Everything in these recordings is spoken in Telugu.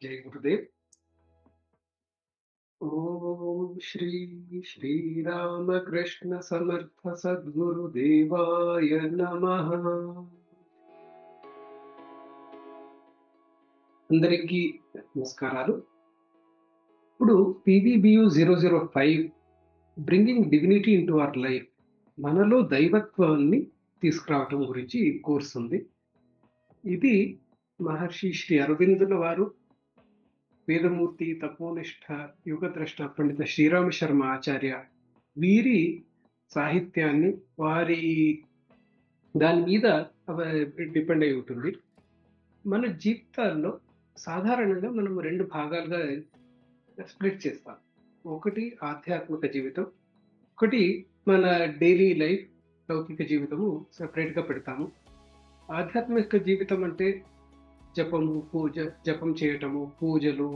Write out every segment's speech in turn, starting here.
जय गुरुदेव। ओम श्री श्री राम कृष्ण समर्थ सद्गुरुदेवाय नमः। అందరికీ నమస్కారాలు. ఇప్పుడు పీవీబీయు 005 bringing divinity into our life, మనలో దైవత్వాన్ని తీసుకురావటం గురించి ఈ కోర్స్ ఉంది. ఇది మహర్షి శ్రీ అరవిందుల వారు, వేదమూర్తి, తపోనిష్ఠ, యుగద్రష్ట పండిత శ్రీరామ శర్మ ఆచార్య వీరి సాహిత్యాన్ని వారి దాని మీద డిపెండ్ అయి ఉంటుంది. మన జీవితాల్లో సాధారణంగా మనం 2 భాగాలుగా స్ప్లిట్ చేస్తాం. ఒకటి ఆధ్యాత్మిక జీవితం, ఒకటి మన డైలీ లైఫ్ లౌకిక జీవితము సెపరేట్‌గా పెడతాము. ఆధ్యాత్మిక జీవితం అంటే జపం చేయటము, పూజలు,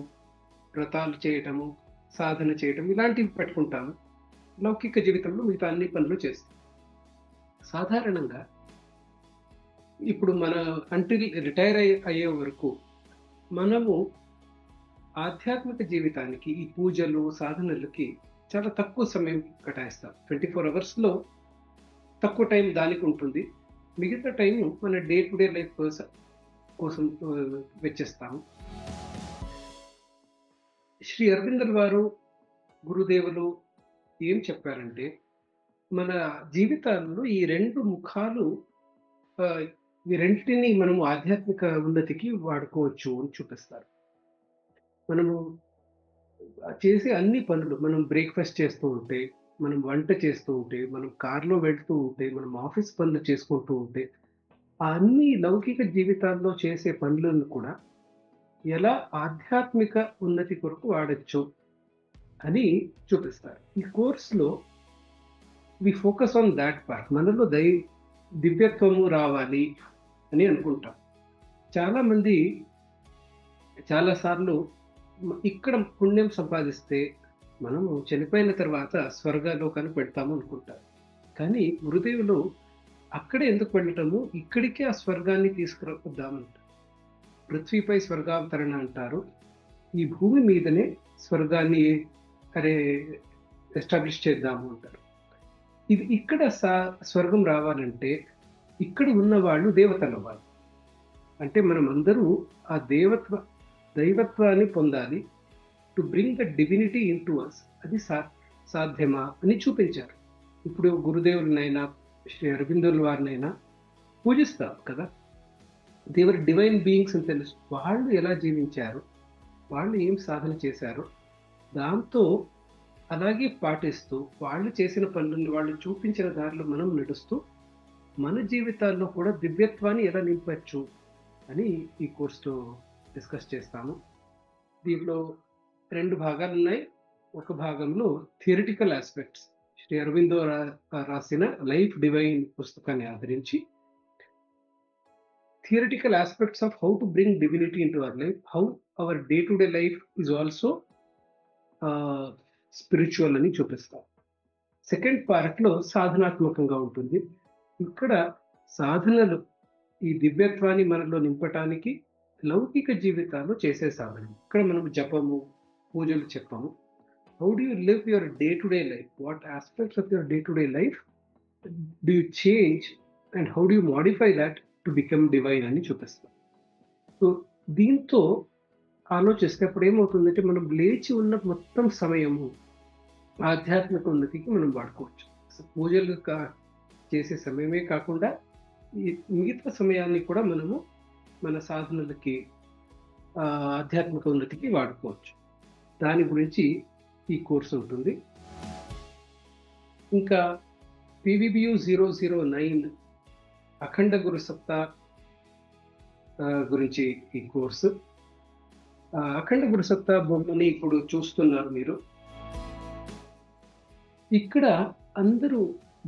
వ్రతాలు చేయటము, సాధన చేయటం ఇలాంటివి పెట్టుకుంటాము. లౌకిక జీవితంలో మిగతా అన్ని పనులు చేస్తాం. సాధారణంగా ఇప్పుడు మన అంటిల్ రిటైర్ అయ్యే వరకు మనము ఆధ్యాత్మిక జీవితానికి, ఈ పూజలు, సాధనలకి చాలా తక్కువ సమయం కేటాయిస్తాం. 24 అవర్స్‌లో తక్కువ టైం దానికి ఉంటుంది. మిగతా టైము మన డే టు డే లైఫ్ కోసం వెచ్చిస్తాము. శ్రీ అరవిందుల వారు, గురుదేవులు ఏం చెప్పారంటే, మన జీవితాల్లో ఈ 2 ముఖాలు, ఈ రెండిటిని మనము ఆధ్యాత్మిక ఉన్నతికి వాడుకోవచ్చు అని చూపిస్తారు. మనము చేసే అన్ని పనులు, మనం బ్రేక్‌ఫాస్ట్ చేస్తూ ఉంటే, మనం వంట చేస్తూ ఉంటే, మనం కార్‌లో వెళ్తూ ఉంటే, మనం ఆఫీస్ పనులు చేసుకుంటూ ఉంటే, ఆ అన్ని లౌకిక జీవితాల్లో చేసే పనులను కూడా ఎలా ఆధ్యాత్మిక ఉన్నతి కొరకు వాడొచ్చు అని చూపిస్తారు. ఈ కోర్స్‌లో we focus on that part. మనలో దివ్యత్వము రావాలి అని అనుకుంటాం. చాలామంది చాలా సార్లు ఇక్కడ పుణ్యం సంపాదిస్తే మనము చనిపోయిన తర్వాత స్వర్గలోకానికి పెడతాము అనుకుంటారు. కానీ గురుదేవులు అక్కడే ఎందుకు వెళ్ళటము, ఇక్కడికే ఆ స్వర్గాన్ని తీసుకురావద్దామంటారు. పృథ్వీపై స్వర్గావతరణ అంటారు. ఈ భూమి మీదనే స్వర్గాన్ని ఎస్టాబ్లిష్ చేద్దాము అంటారు. ఇది ఇక్కడ స్వర్గం రావాలంటే ఇక్కడ ఉన్న వాళ్ళు దేవతలు అవ్వాలి. అంటే మనం అందరూ ఆ దైవత్వాన్ని పొందాలి. To bring the divinity into us. అది సాధ్యమా అని చూపించారు. ఇప్పుడు గురుదేవులనైనా, శ్రీ అరవిందుల వారినైనా పూజిస్తాం కదా. దేవర్ డివైన్ బీయింగ్స్ అని తెలుసు. వాళ్ళు ఎలా జీవించారు, వాళ్ళు ఏం సాధన చేశారు, దాంతో అలాగే పాటిస్తూ, వాళ్ళు చేసిన పనులను, వాళ్ళు చూపించిన దారిలో మనం నడుస్తూ, మన జీవితాల్లో కూడా దివ్యత్వాన్ని ఎలా నింపచ్చు అని ఈ కోర్సులో డిస్కస్ చేస్తాము. దీంట్లో 2 భాగాలున్నాయి. ఒక భాగంలో థియరిటికల్ ఆస్పెక్ట్స్, శ్రీ అరవిందో రాసిన లైఫ్ డివైన్ పుస్తకాన్ని ఆధరించి theoretical aspects of how to bring divinity into our life, how our day-to-day life is also spiritual అని చూపిస్తాం. సెకండ్ పార్ట్లో సాధనాత్మకంగా ఉంటుంది. ఇక్కడ సాధనలు ఈ దివ్యత్వాన్ని మనలో నింపటానికి లౌకిక జీవితాల్లో చేసే సాధన. ఇక్కడ మనం జపము, పూజలు చెప్పాము. How do you live your day to day life, what aspects of your day to day life do you change and how do you modify that to become divine అని చూపిస్తాం. సో దీంతో ఆలోచిస్తే అప్పుడు ఏమవుతుందంటే, మనం లేచి ఉన్న మొత్తం సమయము ఆధ్యాత్మిక ఉన్నతికి మనం వాడుకోవచ్చు. పూజలు చేసే సమయమే కాకుండా ఈ మిగతా సమయాన్ని కూడా మనము మన సాధనలకి, ఆధ్యాత్మిక ఉన్నతికి వాడుకోవచ్చు. దాని గురించి ఈ కోర్సు ఉంటుంది. ఇంకా పీవీబీయు 009 అఖండ గురు సత్తా గురించి ఈ కోర్సు. అఖండ గురు సత్తా బొమ్మని ఇప్పుడు చూస్తున్నారు మీరు. ఇక్కడ అందరూ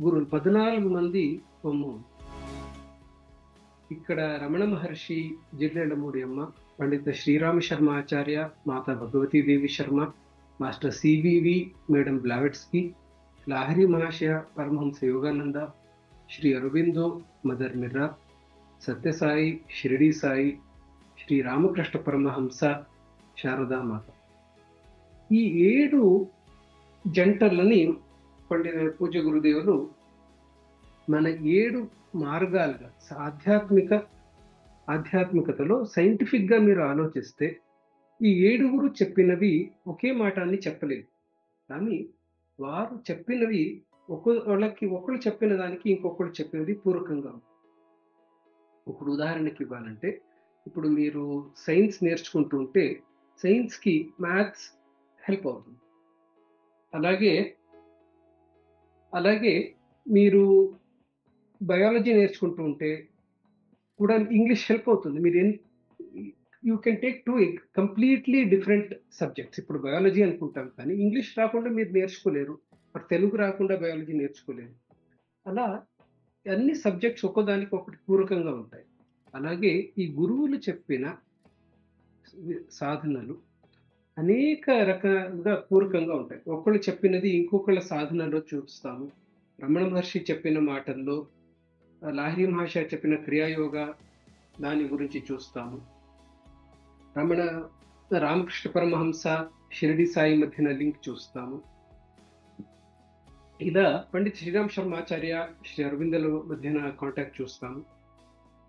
గురువులు 14 మంది బొమ్మ. ఇక్కడ Ramana Maharshi, Jillellamudi Amma, Pandita Sriram Sharma Acharya, Mata Bhagavatidevi Sharma, master CBV, madam Blavatsky, Lahiri Mahasaya, Paramahansa Yogananda, Sri Aurobindo, mother Mirra, Sathyasai, Shirdi Sai, Sri Ramakrishna Paramahansa, Saradamata. ఈ 7 జంటలని పూజ్య గురుదేవులు మన 7 మార్గాలుగా ఆధ్యాత్మికతలో సైంటిఫిక్‌గా మీరు ఆలోచిస్తే ఈ 7గురు చెప్పినవి ఒకే మాట అని చెప్పలేము. కానీ వారు చెప్పినవి ఒకళ్ళు చెప్పిన దానికి ఇంకొకళ్ళు చెప్పినది పూరకంగా ఉంది. ఇప్పుడు ఉదాహరణకి ఇవ్వాలంటే, ఇప్పుడు మీరు సైన్స్ నేర్చుకుంటూ ఉంటే సైన్స్‌కి మ్యాథ్స్ హెల్ప్ అవుతుంది. అలాగే, అలాగే మీరు బయాలజీ నేర్చుకుంటూ ఉంటే కూడా ఇంగ్లీష్ హెల్ప్ అవుతుంది. You can take 2 completely different subjects. ఇప్పుడు బయాలజీ అనుకుంటాం కానీ ఇంగ్లీష్ రాకుండా మీరు నేర్చుకోలేరు. మరి తెలుగు రాకుండా బయాలజీ నేర్చుకోలేరు. అలా అన్ని సబ్జెక్ట్స్ ఒక్కోదానికొకటి పూరకంగా ఉంటాయి. అలాగే ఈ గురువులు చెప్పిన సాధనలు అనేక రకాలుగా పూరకంగా ఉంటాయి. ఒకళ్ళు చెప్పినది ఇంకొకళ్ళ సాధనలో చూస్తాము. రమణ మహర్షి చెప్పిన మాటల్లో, లాహిరి మహర్షి చెప్పిన క్రియాయోగ దాని గురించి చూస్తాము. రామకృష్ణ పరమహంస, షిరిడి సాయి మధ్యన లింక్ చూస్తాము. ఇలా పండిత్ శ్రీరామ్ శర్మాచార్య, శ్రీ అరవిందల మధ్యన కాంటాక్ట్ చూస్తాము.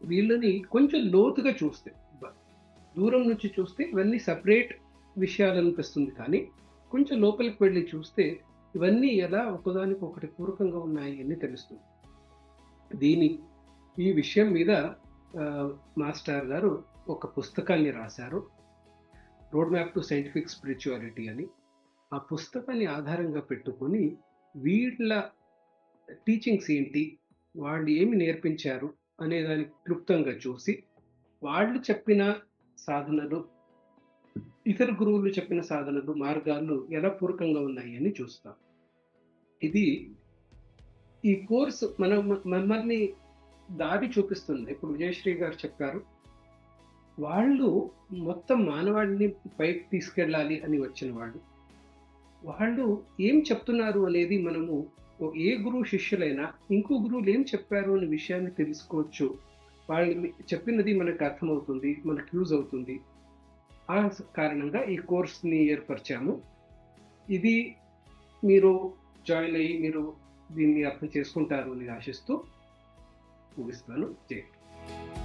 వీళ్ళని కొంచెం లోతుగా చూస్తే, దూరం నుంచి చూస్తే ఇవన్నీ సెపరేట్ విషయాలు అనిపిస్తుంది. కానీ కొంచెం లోపలికి వెళ్ళి చూస్తే ఇవన్నీ ఎలా ఒకదానికొకటి పూరకంగా ఉన్నాయి అని తెలుస్తుంది. ఈ విషయం మీద మాస్టర్ గారు ఒక పుస్తకాన్ని రాశారు, road map to scientific spirituality అని. ఆ పుస్తకాన్ని ఆధారంగా పెట్టుకొని వీళ్ళ టీచింగ్స్ ఏంటి, వాళ్ళు ఏమి నేర్పించారు అనే దాన్ని క్లుప్తంగా చూసి, వాళ్ళు చెప్పిన సాధనలు, ఇతర గురువులు చెప్పిన సాధనలు, మార్గాలు ఎలా పూరకంగా ఉన్నాయి అని చూస్తాం. ఈ కోర్సు మమ్మల్ని దారి చూపిస్తుంది. ఇప్పుడు విజయశ్రీ గారు చెప్పారు, వాళ్ళు మొత్తం మానవాడిని పైకి తీసుకెళ్ళాలి అని వచ్చిన వాళ్ళు ఏం చెప్తున్నారు అనేది మనము ఏ గురువు శిష్యులైనా ఇంకో గురువులు ఏం చెప్పారు అనే విషయాన్ని తెలుసుకోవచ్చు. వాళ్ళు చెప్పినది మనకు అర్థమవుతుంది, మనకు యూజ్ అవుతుంది. ఆ కారణంగా ఈ కోర్స్ని ఏర్పరిచాము. ఇది మీరు జాయిన్ అయ్యి మీరు దీన్ని అర్థం చేసుకుంటారు అని ఆశిస్తూ ముగిస్తున్నాను. జై హింద్.